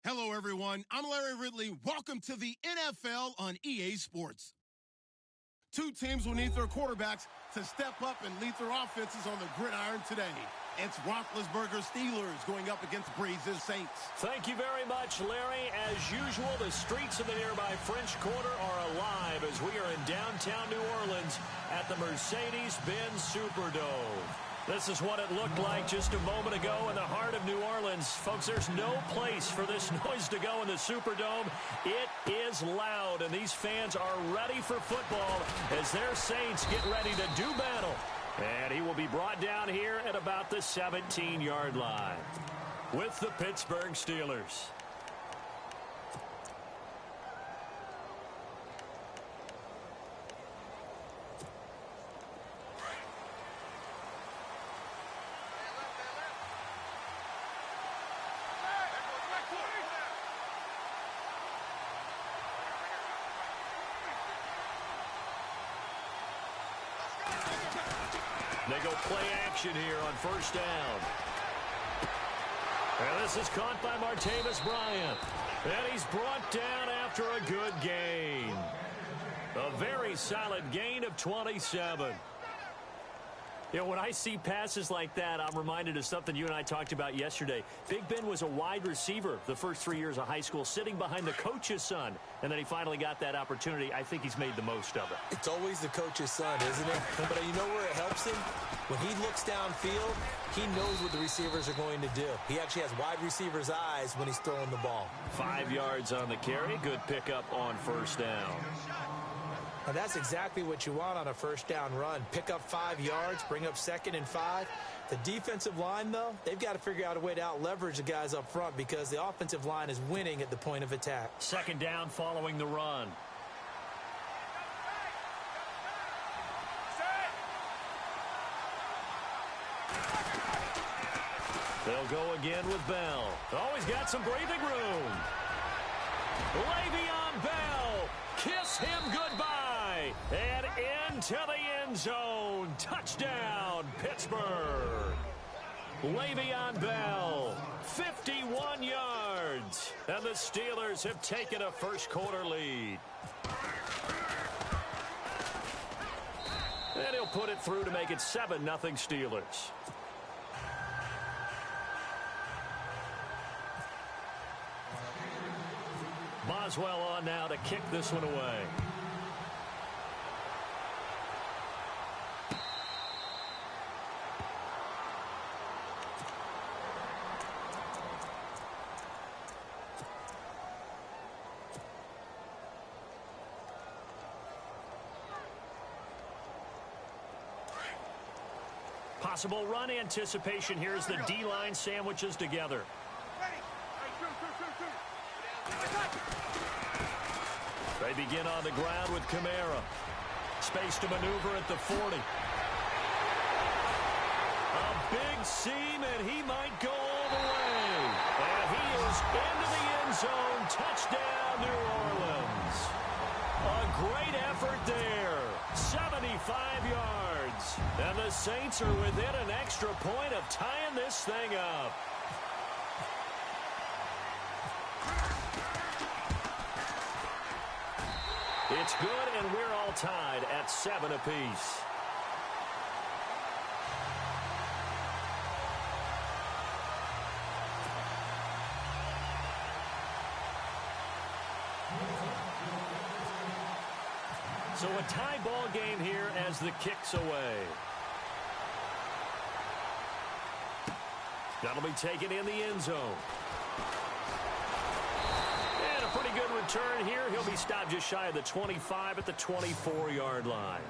Hello, everyone. I'm Larry Ridley. Welcome to the NFL on EA Sports. Two teams will need their quarterbacks to step up and lead their offenses on the gridiron today. It's Roethlisberger's Steelers going up against Breeze's Saints. Thank you very much, Larry. As usual, the streets of the nearby French Quarter are alive as we are in downtown New Orleans at the Mercedes-Benz Superdome. This is what it looked like just a moment ago in the heart of New Orleans. Folks, there's no place for this noise to go in the Superdome. It is loud, and these fans are ready for football as their Saints get ready to do battle. And he will be brought down here at about the 17-yard line with the Pittsburgh Steelers. They go play action here on first down. And this is caught by Martavis Bryant. And he's brought down after a good gain. A very solid gain of 27. You know, when I see passes like that, I'm reminded of something you and I talked about yesterday. Big Ben was a wide receiver the first 3 years of high school, sitting behind the coach's son. And then he finally got that opportunity. I think he's made the most of it. It's always the coach's son, isn't it? But you know where it helps him? When he looks downfield, he knows what the receivers are going to do. He actually has wide receivers' eyes when he's throwing the ball. 5 yards on the carry. Good pickup on first down. And that's exactly what you want on a first down run. Pick up 5 yards, bring up 2nd and 5. The defensive line, though, they've got to figure out a way to out-leverage the guys up front because the offensive line is winning at the point of attack. 2nd down following the run. They'll go again with Bell. Oh, he's got some breathing room. Le'Veon Bell, kiss him goodbye. And into the end zone. Touchdown, Pittsburgh. Le'Veon Bell, 51 yards. And the Steelers have taken a first-quarter lead. And he'll put it through to make it 7-0 Steelers. Boswell on now to kick this one away. Possible run anticipation here as the D-line sandwiches together. They begin on the ground with Kamara. Space to maneuver at the 40. A big seam, and he might go all the way. And he is into the end zone. Touchdown, New Orleans. A great effort there. 75 yards. And the Saints are within an extra point of tying this thing up. It's good, and we're all tied at 7 apiece. So a tie ball game here as the kick's away. That'll be taken in the end zone. And a pretty good return here. He'll be stopped just shy of the 25 at the 24-yard line.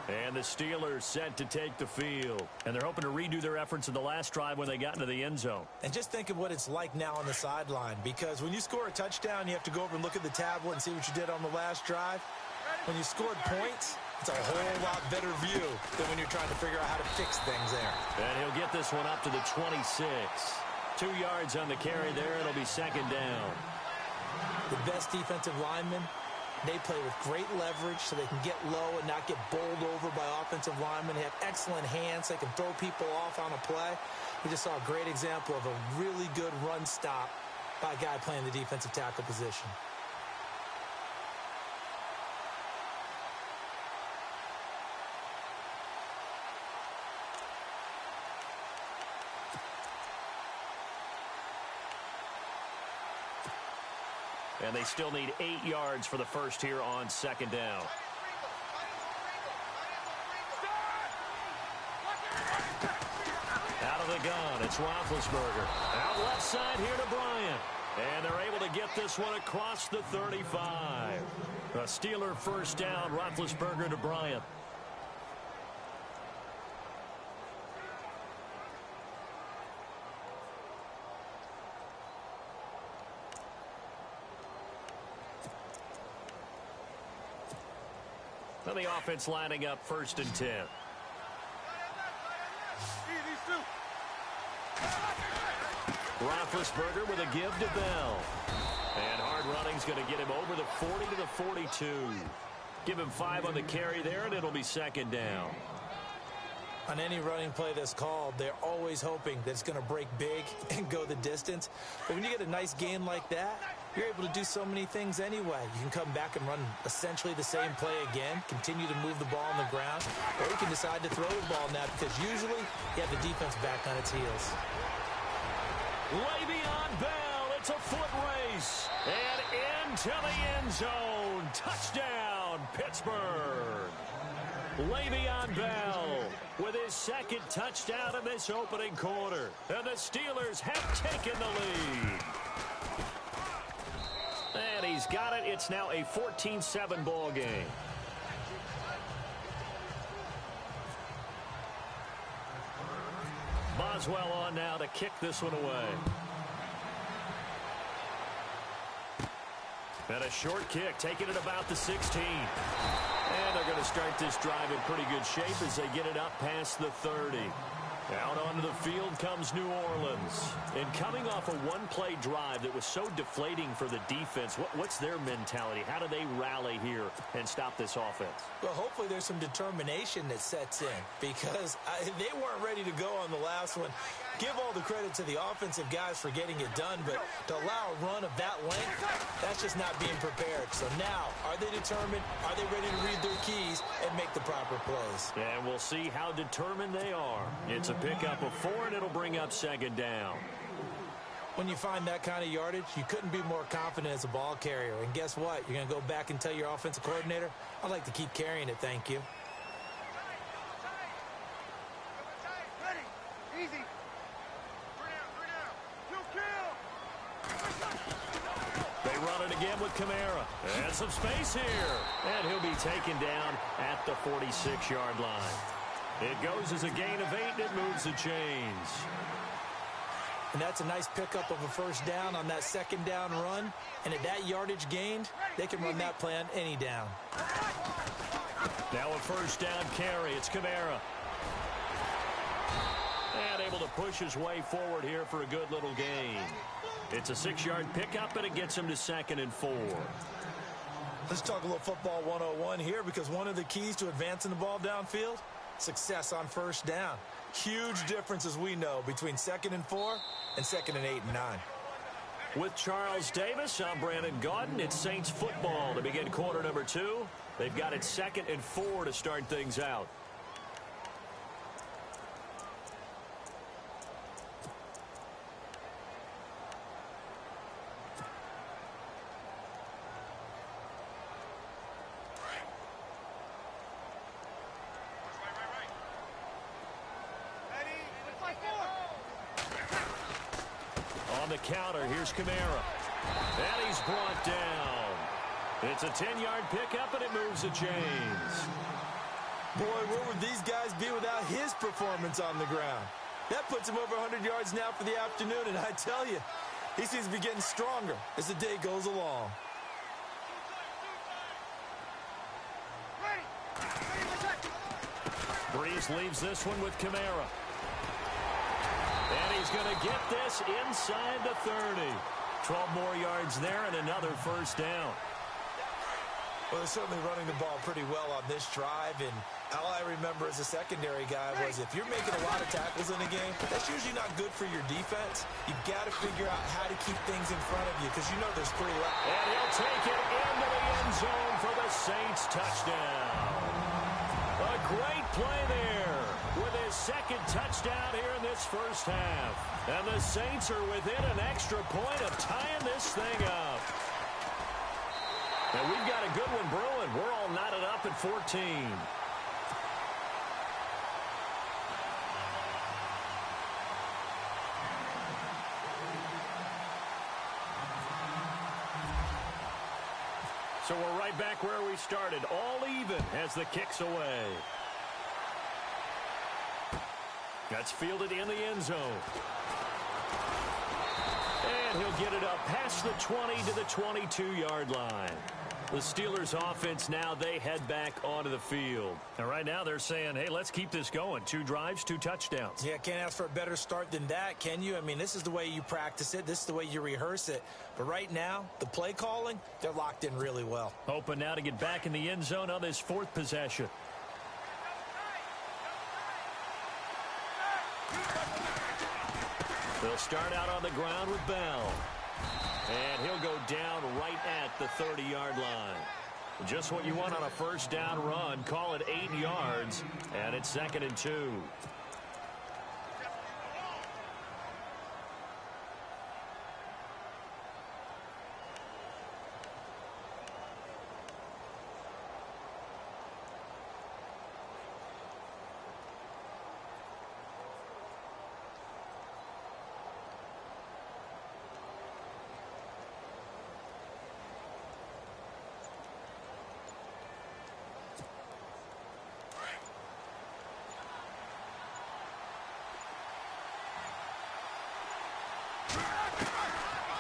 And the Steelers set to take the field. And they're hoping to redo their efforts in the last drive when they got into the end zone. And just think of what it's like now on the sideline. Because when you score a touchdown, you have to go over and look at the tablet and see what you did on the last drive. When you scored points, it's a whole lot better view than when you're trying to figure out how to fix things there. And he'll get this one up to the 26. 2 yards on the carry there. It'll be second down. The best defensive linemen, they play with great leverage so they can get low and not get bowled over by offensive linemen. They have excellent hands. They can throw people off on a play. We just saw a great example of a really good run stop by a guy playing the defensive tackle position. And they still need 8 yards for the first here on second down. Out of the gun, it's Roethlisberger. Out left side here to Bryant. And they're able to get this one across the 35. A Steeler first down, Roethlisberger to Bryant. And the offense lining up 1st and 10. Roethlisberger with a give to Bell. And hard running's going to get him over the 40 to the 42. Give him 5 on the carry there, and it'll be second down. On any running play that's called, they're always hoping that it's going to break big and go the distance. But when you get a nice gain like that, you're able to do so many things anyway. You can come back and run essentially the same play again, continue to move the ball on the ground, or you can decide to throw the ball now because usually you have the defense back on its heels. Le'Veon Bell, it's a foot race, and into the end zone. Touchdown, Pittsburgh. Le'Veon Bell with his 2nd touchdown in this opening quarter. And the Steelers have taken the lead. And he's got it. It's now a 14-7 ball game. Boswell on now to kick this one away. And a short kick, taking it about the 16. And they're going to start this drive in pretty good shape as they get it up past the 30. Out onto the field comes New Orleans. And coming off a one-play drive that was so deflating for the defense, what's their mentality? How do they rally here and stop this offense? Well, hopefully there's some determination that sets in because they weren't ready to go on the last one. Give all the credit to the offensive guys for getting it done, but to allow a run of that length, that's just not being prepared. So now, are they determined? Are they ready to read their keys and make the proper plays? And we'll see how determined they are. It's a pickup of 4, and it'll bring up second down. When you find that kind of yardage, you couldn't be more confident as a ball carrier. And guess what? You're going to go back and tell your offensive coordinator, I'd like to keep carrying it, thank you. They run it again with Kamara. And some space here. And he'll be taken down at the 46-yard line. It goes as a gain of 8, and it moves the chains. And that's a nice pickup of a first down on that second down run. And at that yardage gained, they can run that play on any down. Now a first down carry. It's Kamara. And able to push his way forward here for a good little gain. It's a 6-yard pickup, and it gets him to 2nd and 4. Let's talk a little football 101 here because one of the keys to advancing the ball downfield, success on first down. Huge difference, as we know, between 2nd and 4 and 2nd and 8 and 9. With Charles Davis, I'm Brandon Gaudin. It's Saints football to begin quarter number 2. They've got it 2nd and 4 to start things out. On the counter, here's Kamara. And he's brought down. It's a 10-yard pickup, and it moves the chains. Boy, where would these guys be without his performance on the ground? That puts him over 100 yards now for the afternoon, and I tell you, he seems to be getting stronger as the day goes along. Breeze leaves this one with Kamara. And he's going to get this inside the 30. 12 more yards there and another first down. Well, they're certainly running the ball pretty well on this drive, and all I remember as a secondary guy was if you're making a lot of tackles in a game, that's usually not good for your defense. You've got to figure out how to keep things in front of you because you know there's 3 left. And he'll take it into the end zone for the Saints touchdown. A great play there with his second touchdown here in this first half. And the Saints are within an extra point of tying this thing up. And we've got a good one brewing. We're all knotted up at 14. So we're right back where we started. All even as the kick's away. That's fielded in the end zone. And he'll get it up past the 20 to the 22-yard line. The Steelers offense now, they head back onto the field. And right now they're saying, hey, let's keep this going. 2 drives, 2 touchdowns. Yeah, can't ask for a better start than that, can you? I mean, this is the way you practice it. This is the way you rehearse it. But right now, the play calling, they're locked in really well. Hoping now to get back in the end zone on this 4th possession. They'll start out on the ground with Bell. And he'll go down right at the 30-yard line. Just what you want on a first down run. Call it 8 yards, and it's 2nd and 2.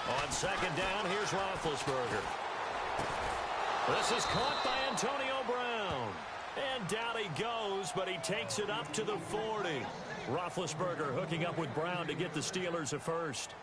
On 2nd down, here's Roethlisberger. This is caught by Antonio Brown. And down he goes, but he takes it up to the 40. Roethlisberger hooking up with Brown to get the Steelers a first.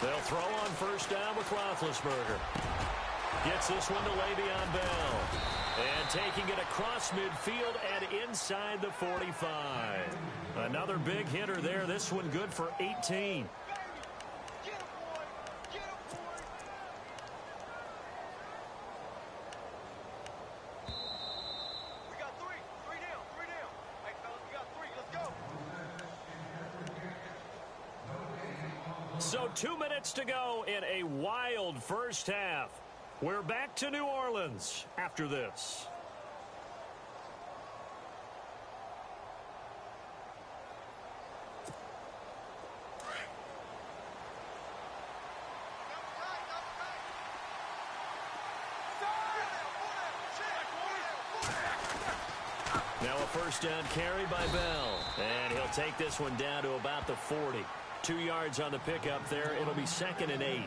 They'll throw on first down with Roethlisberger. Gets this one to Le'Veon Bell. And taking it across midfield and inside the 45. Another big hitter there. This one good for 18. So 2 minutes to go in a wild first half. We're back to New Orleans after this. Now a first down carry by Bell. And he'll take this one down to about the 40. 2 yards on the pickup there. It'll be 2nd and 8.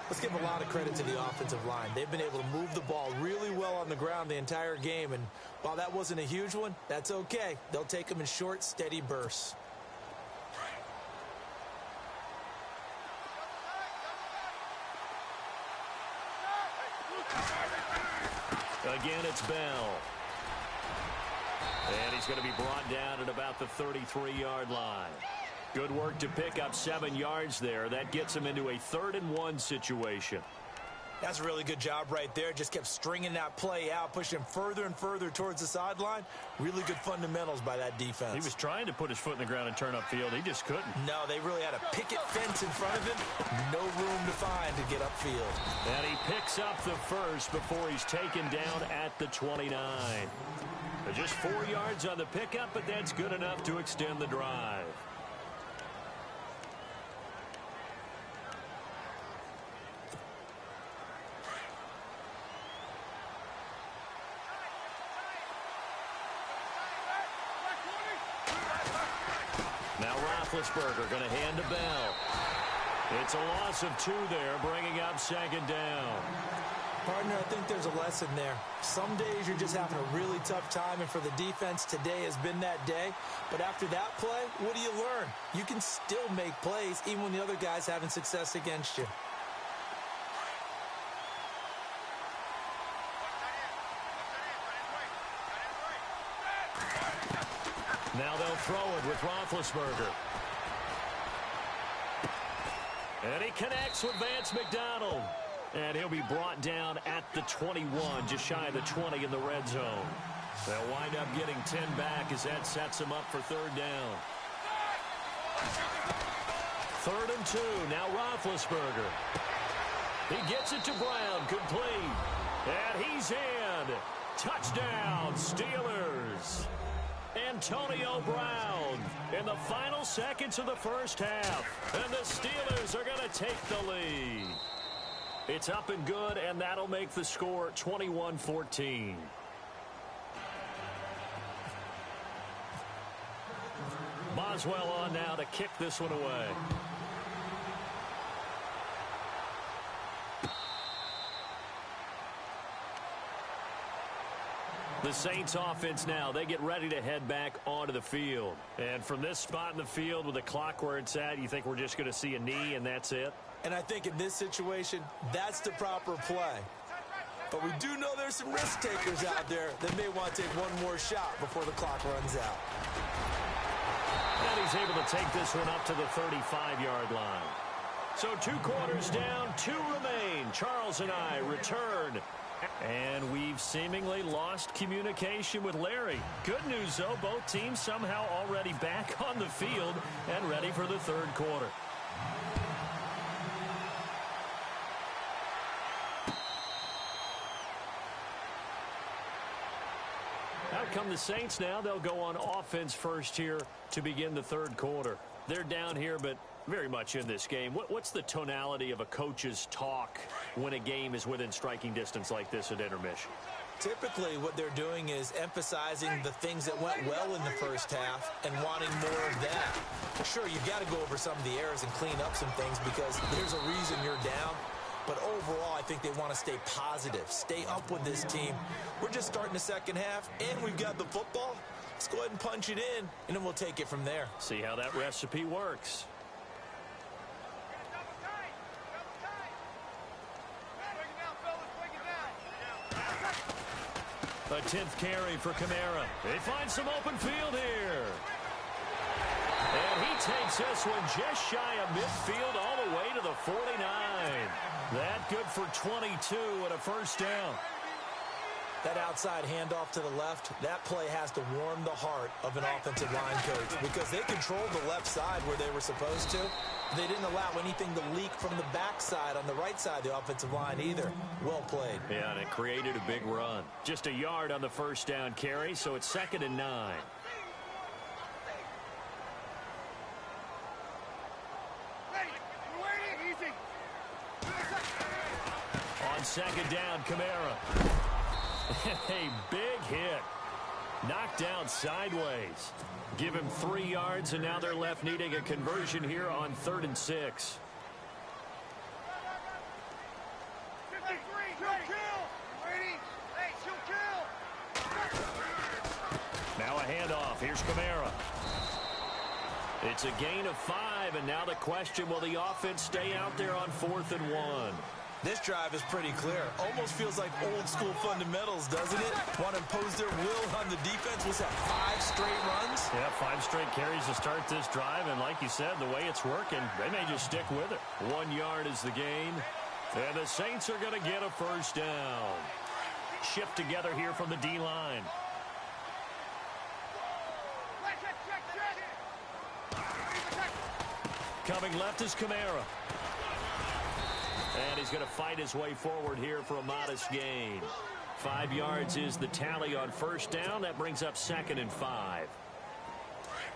Let's give a lot of credit to the offensive line. They've been able to move the ball really well on the ground the entire game. And while that wasn't a huge one, that's okay. They'll take them in short, steady bursts. Again, it's Bell. And he's going to be brought down at about the 33-yard line. Good work to pick up 7 yards there. That gets him into a 3rd and 1 situation. That's a really good job right there. Just kept stringing that play out, pushing him further and further towards the sideline. Really good fundamentals by that defense. He was trying to put his foot in the ground and turn upfield. He just couldn't. No, they really had a picket fence in front of him. No room to find to get upfield. And he picks up the first before he's taken down at the 29. Just 4 yards on the pickup, but that's good enough to extend the drive. Roethlisberger going to hand to Bell. It's a loss of 2 there, bringing up second down. Partner, I think there's a lesson there. Some days you're just having a really tough time, and for the defense, today has been that day. But after that play, what do you learn? You can still make plays even when the other guy's having success against you. Now they'll throw it with Roethlisberger. And he connects with Vance McDonald. And he'll be brought down at the 21, just shy of the 20 in the red zone. They'll wind up getting 10 back as that sets them up for third down. 3rd and 2, now Roethlisberger. He gets it to Brown, complete. And he's in. Touchdown, Steelers. Antonio Brown in the final seconds of the first half. And the Steelers are going to take the lead. It's up and good, and that'll make the score 21-14. Boswell on now to kick this one away. The Saints offense now, they get ready to head back onto the field. And from this spot in the field with the clock where it's at, you think we're just going to see a knee and that's it? And I think in this situation, that's the proper play. But we do know there's some risk takers out there that may want to take one more shot before the clock runs out. And he's able to take this one up to the 35-yard line. So 2 quarters down, 2 remain. Charles and I return. And we've seemingly lost communication with Larry. Good news, though, both teams somehow already back on the field and ready for the third quarter. Out come the Saints now. They'll go on offense first here to begin the third quarter. They're down here, but very much in this game. What's the tonality of a coach's talk when a game is within striking distance like this at intermission? Typically, what they're doing is emphasizing the things that went well in the first half and wanting more of that. Sure, you've got to go over some of the errors and clean up some things because there's a reason you're down. But overall, I think they want to stay positive, stay up with this team. We're just starting the second half, and we've got the football. Let's go ahead and punch it in, and then we'll take it from there. See how that recipe works. A 10th carry for Kamara. They find some open field here. And he takes this one just shy of midfield all the way to the 49. That good for 22 and a first down. That outside handoff to the left, that play has to warm the heart of an offensive line coach because they controlled the left side where they were supposed to. They didn't allow anything to leak from the backside on the right side of the offensive line either. Well played. Yeah, and it created a big run. Just a yard on the first down carry, so it's 2nd and 9. On 2nd down, Kamara. A big hit. Knocked down sideways. Give him 3 yards, and now they're left needing a conversion here on 3rd and 6. Now a handoff. Here's Kamara. It's a gain of 5, and now the question, will the offense stay out there on 4th and 1? This drive is pretty clear. Almost feels like old school fundamentals, doesn't it? Want to impose their will on the defense. Was that 5 straight runs? Yeah, 5 straight carries to start this drive, and like you said, the way it's working, they may just stick with it. 1 yard is the gain, and the Saints are going to get a first down. Shift together here from the D-line. Coming left is Kamara. And he's going to fight his way forward here for a modest gain. 5 yards is the tally on first down. That brings up 2nd and 5.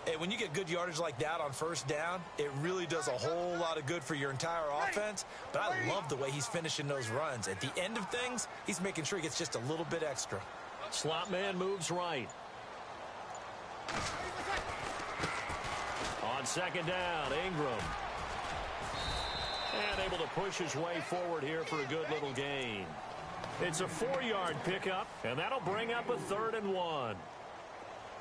Hey, when you get good yardage like that on first down, it really does a whole lot of good for your entire offense. But I love the way he's finishing those runs. At the end of things, he's making sure he gets just a little bit extra. Slot man moves right. On On second down, Ingram. And able to push his way forward here for a good little gain. It's a 4-yard pickup, and that'll bring up a 3rd and 1.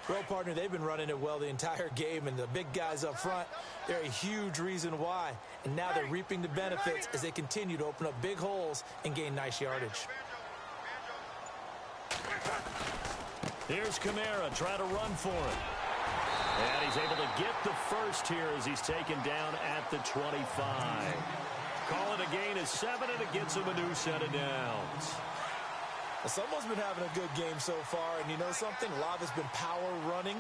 Well, partner, they've been running it well the entire game, and the big guys up front, they're a huge reason why. And now they're reaping the benefits as they continue to open up big holes and gain nice yardage. Here's Kamara trying to run for it. And he's able to get the first here as he's taken down at the 25. Call it a gain of 7, and it gets him a new set of downs. Someone's been having a good game so far, and you know something? A lot of it's been power running.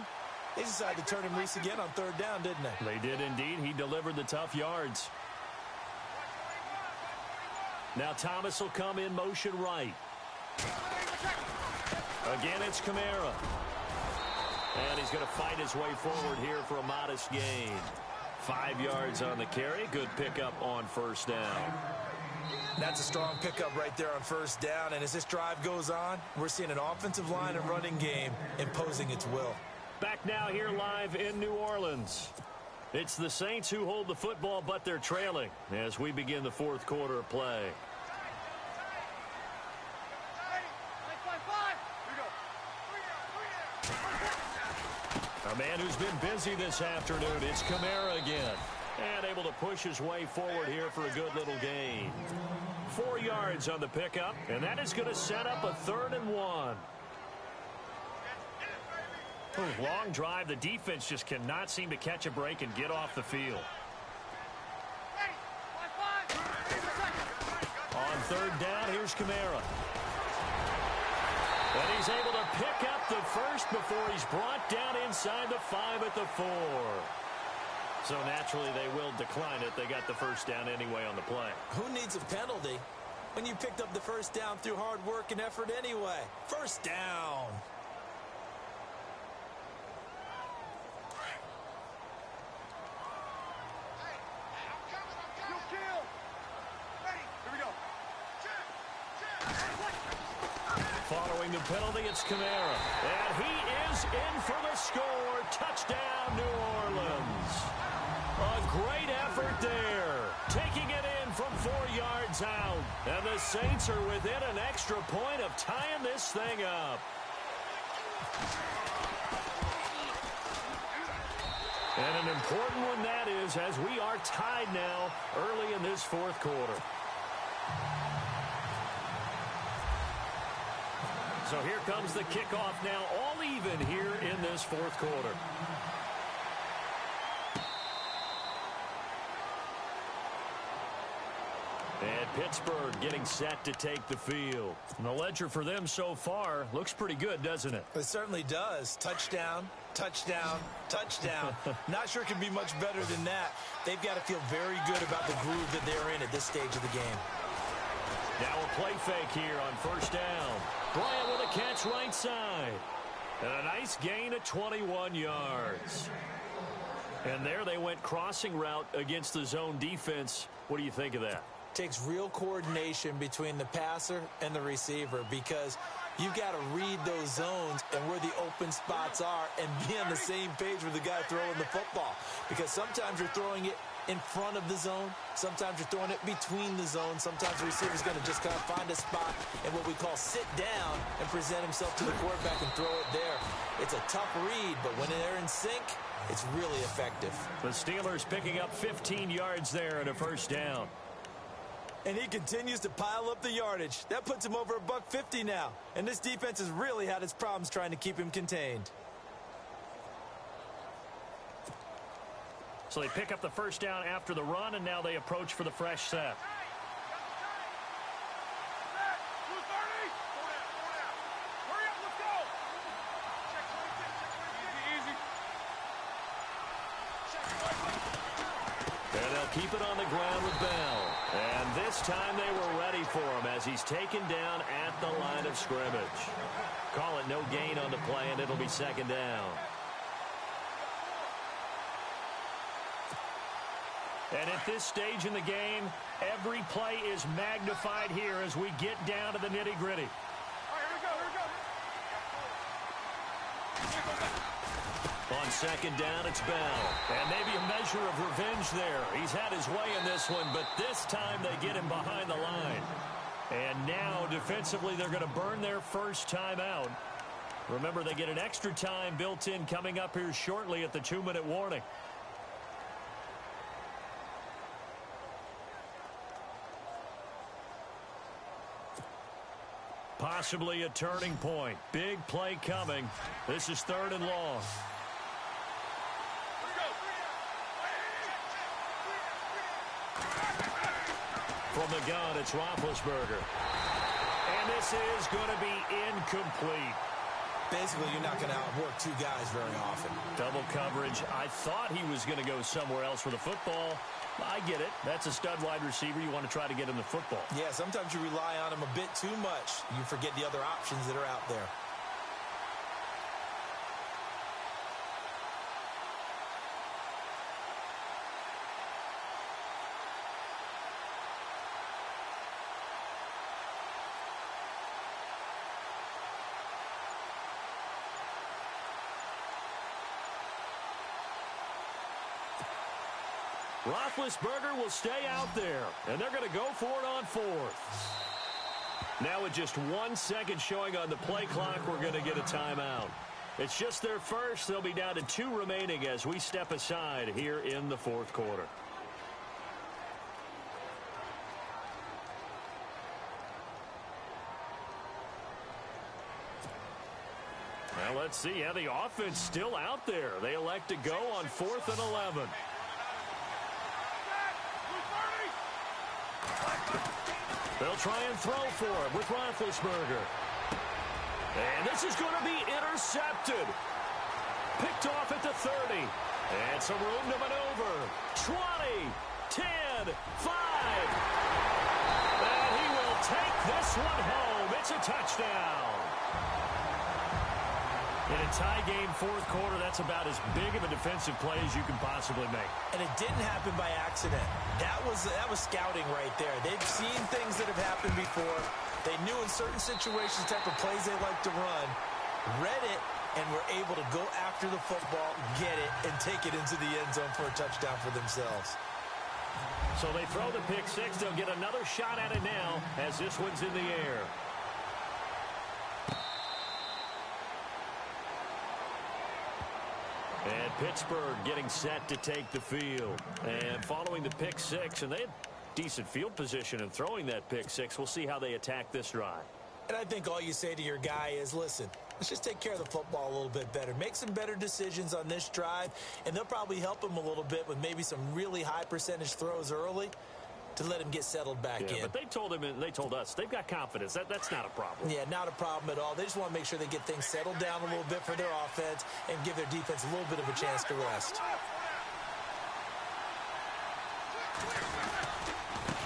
They decided to turn him loose again on 3rd down, didn't they? They did indeed. He delivered the tough yards. Now Thomas will come in motion right. Again, it's Kamara. And he's going to fight his way forward here for a modest gain. 5 yards on the carry. Good pickup on 1st down. That's a strong pickup right there on 1st down. And as this drive goes on, we're seeing an offensive line and running game imposing its will. Back now here live in New Orleans. It's the Saints who hold the football, but they're trailing as we begin the 4th quarter of play. A man who's been busy this afternoon, it's Kamara again. And able to push his way forward here for a good little gain. 4 yards on the pickup, and that is going to set up a 3rd and 1. Long drive. The defense just cannot seem to catch a break and get off the field. On 3rd down, here's Kamara. And he's able to pick up the first before he's brought down inside the 5 at the 4. So naturally they will decline it. They got the 1st down anyway on the play. Who needs a penalty when you picked up the 1st down through hard work and effort anyway? 1st down. Following the penalty, it's Kamara. And he is in for the score. Touchdown, New Orleans. A great effort there. Taking it in from 4 yards out. And the Saints are within an extra point of tying this thing up. And an important one that is, as we are tied now early in this 4th quarter. So here comes the kickoff now, all even here in this 4th quarter. And Pittsburgh getting set to take the field. And the ledger for them so far looks pretty good, doesn't it? It certainly does. Touchdown, touchdown, touchdown. Not sure it can be much better than that. They've got to feel very good about the groove that they're in at this stage of the game. Now a play fake here on 1st down. Bryant with a catch right side. And a nice gain of 21 yards. And there they went crossing route against the zone defense. What do you think of that? Takes real coordination between the passer and the receiver because you've got to read those zones and where the open spots are and be on the same page with the guy throwing the football. Because sometimes you're throwing it in front of the zone. Sometimes you're throwing it between the zones. Sometimes the receiver's going to just kind of find a spot and what we call sit down and present himself to the quarterback and throw it there. It's a tough read, but when they're in sync, it's really effective. The Steelers picking up 15 yards there and a 1st down. And he continues to pile up the yardage. That puts him over $150 now. And this defense has really had its problems trying to keep him contained. So they pick up the 1st down after the run, and now they approach for the fresh set. And they'll keep it on the ground with Bell. And this time they were ready for him as he's taken down at the line of scrimmage. Call it no gain on the play, and it'll be 2nd down. And at this stage in the game, every play is magnified here as we get down to the nitty-gritty. On second down, it's Bell. And maybe a measure of revenge there. He's had his way in this one, but this time they get him behind the line. And now, defensively, they're going to burn their first timeout. Remember, they get an extra time built in coming up here shortly at the 2-minute warning. Possibly a turning point. Big play coming. This is 3rd and long. From the gun, it's Roethlisberger. And this is going to be incomplete. Basically, you're not going to outwork two guys very often. Double coverage. I thought he was going to go somewhere else with the football. I get it. That's a stud wide receiver. You want to try to get him the football. Yeah, sometimes you rely on him a bit too much. You forget the other options that are out there. Roethlisberger will stay out there, and they're going to go for it on 4th. Now with just 1 second showing on the play clock, we're going to get a timeout. It's just their first. They'll be down to 2 remaining as we step aside here in the 4th quarter. Now let's see. Yeah, the offense still out there. They elect to go on 4th and 11. They'll try and throw for it with Roethlisberger. And this is going to be intercepted. Picked off at the 30. And some room to maneuver. 20, 10, 5. And he will take this one home. It's a touchdown. In a tie game 4th quarter, that's about as big of a defensive play as you can possibly make. And it didn't happen by accident. That was scouting right there. They've seen things that have happened before. They knew in certain situations the type of plays they like to run, read it, and were able to go after the football, get it, and take it into the end zone for a touchdown for themselves. So they throw the pick 6. They'll get another shot at it now as this one's in the air. And Pittsburgh getting set to take the field. And following the pick 6, and they had decent field position in throwing that pick 6. We'll see how they attack this drive. And I think all you say to your guy is, listen, let's just take care of the football a little bit better. Make some better decisions on this drive, and they'll probably help him a little bit with maybe some really high percentage throws early to let him get settled back in. But they told him and they told us they've got confidence. That's not a problem. Yeah, not a problem at all. They just want to make sure they get things settled down a little bit for their offense and give their defense a little bit of a chance to rest.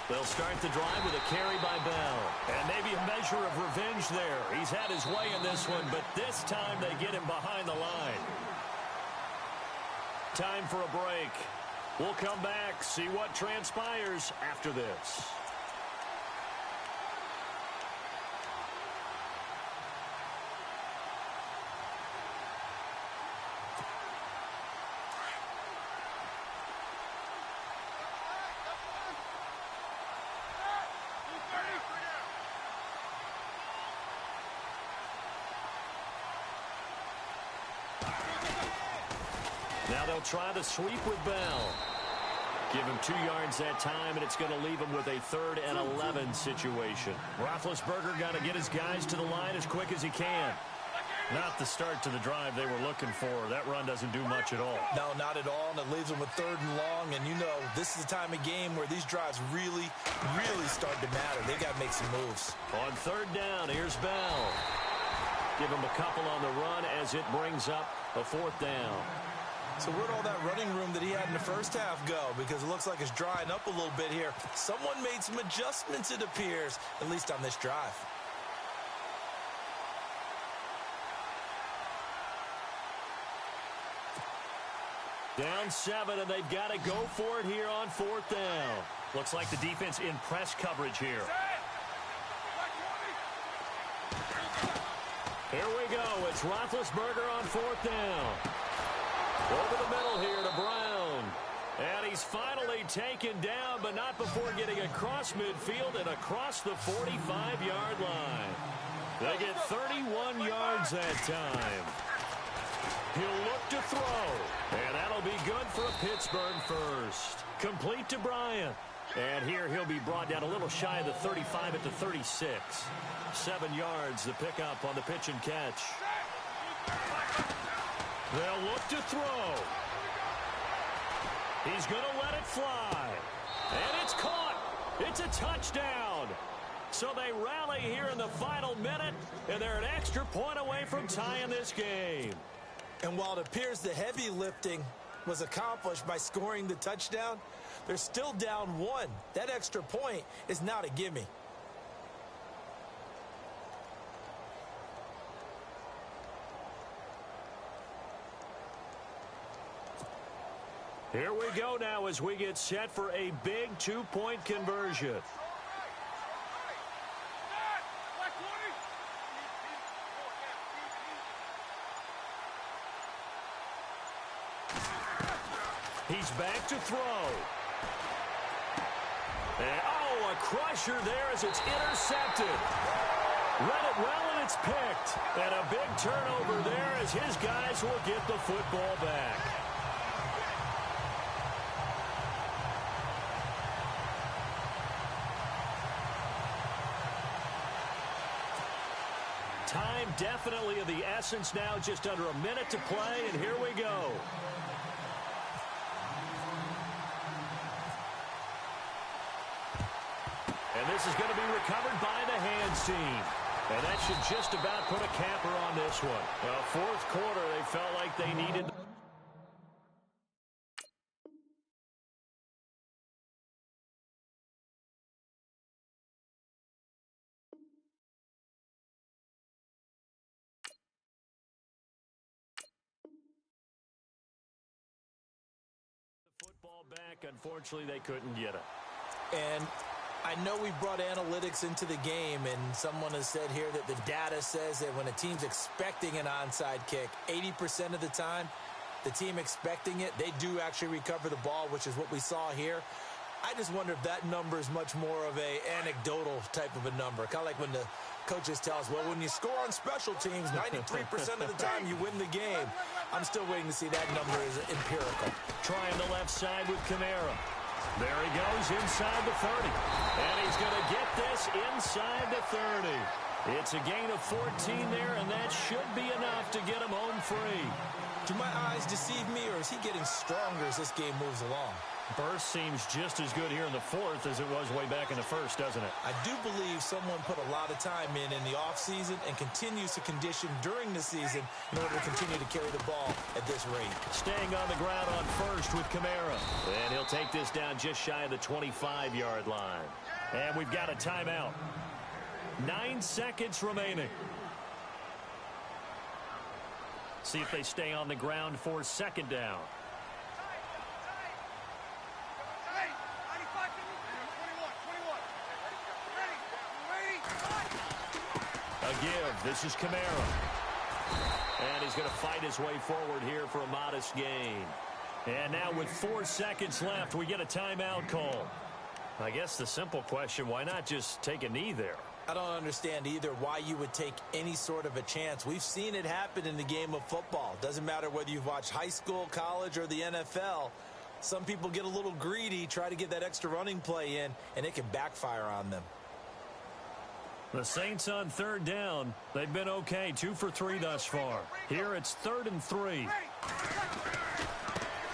They'll start the drive with a carry by Bell. And maybe a measure of revenge there. He's had his way in this one, but this time they get him behind the line. Time for a break. We'll come back, see what transpires after this. Now they'll try the sweep with Bell. Give him 2 yards that time, and it's going to leave him with a 3rd and 11 situation. Roethlisberger got to get his guys to the line as quick as he can. Not the start to the drive they were looking for. That run doesn't do much at all. No, not at all, and it leaves them with 3rd and long. And you know, this is the time of game where these drives really, really start to matter. They got to make some moves. On 3rd down, here's Bell. Give him a couple on the run as it brings up a 4th down. So where'd all that running room that he had in the first half go? Because it looks like it's drying up a little bit here. Someone made some adjustments, it appears, at least on this drive. Down 7, and they've got to go for it here on 4th down. Looks like the defense in press coverage here. Here we go. It's Roethlisberger on 4th down. Over the middle here to Brown. And he's finally taken down, but not before getting across midfield and across the 45-yard line. They get 31 yards that time. He'll look to throw, and that'll be good for a Pittsburgh first. Complete to Bryant. And here he'll be brought down a little shy of the 35 at the 36. 7 yards the pickup on the pitch and catch. They'll look to throw. He's going to let it fly. And it's caught. It's a touchdown. So they rally here in the final minute, and they're an extra point away from tying this game. And while it appears the heavy lifting was accomplished by scoring the touchdown, they're still down 1. That extra point is not a gimme. Here we go now as we get set for a big 2-point conversion. He's back to throw. And, oh, a crusher there as it's intercepted. Read it well, and it's picked. And a big turnover there as his guys will get the football back. Time definitely of the essence now, just under a minute to play, and here we go. And this is going to be recovered by the hands team. And that should just about put a capper on this one. Well, fourth quarter, they felt like they needed. The football back, unfortunately, they couldn't get it. And I know we brought analytics into the game, and someone has said here that the data says that when a team's expecting an onside kick, 80% of the time, the team expecting it, they do actually recover the ball, which is what we saw here. I just wonder if that number is much more of a anecdotal type of a number. Kind of like when the coaches tell us, well, when you score on special teams, 93% of the time you win the game. I'm still waiting to see that number is empirical. Trying the left side with Kamara. There he goes inside the 30. And he's going to get this inside the 30. It's a gain of 14 there, and that should be enough to get him home free. Do my eyes deceive me, or is he getting stronger as this game moves along? Burst seems just as good here in the fourth as it was way back in the first, doesn't it? I do believe someone put a lot of time in the offseason and continues to condition during the season in order to continue to carry the ball at this rate. Staying on the ground on first with Kamara. And he'll take this down just shy of the 25-yard line. And we've got a timeout. 9 seconds remaining. See if they stay on the ground for second down. A give. This is Kamara. And he's going to fight his way forward here for a modest gain. And now with 4 seconds left, we get a timeout call. I guess the simple question, why not just take a knee there? I don't understand either why you would take any sort of a chance. We've seen it happen in the game of football. Doesn't matter whether you've watched high school, college, or the NFL. Some people get a little greedy, try to get that extra running play in, and it can backfire on them. The Saints on third down. They've been okay, 2 for 3 thus far. Here it's 3rd and 3.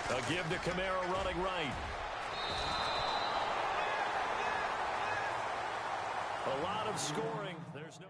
A give to Kamara running right. A lot of scoring. There's no...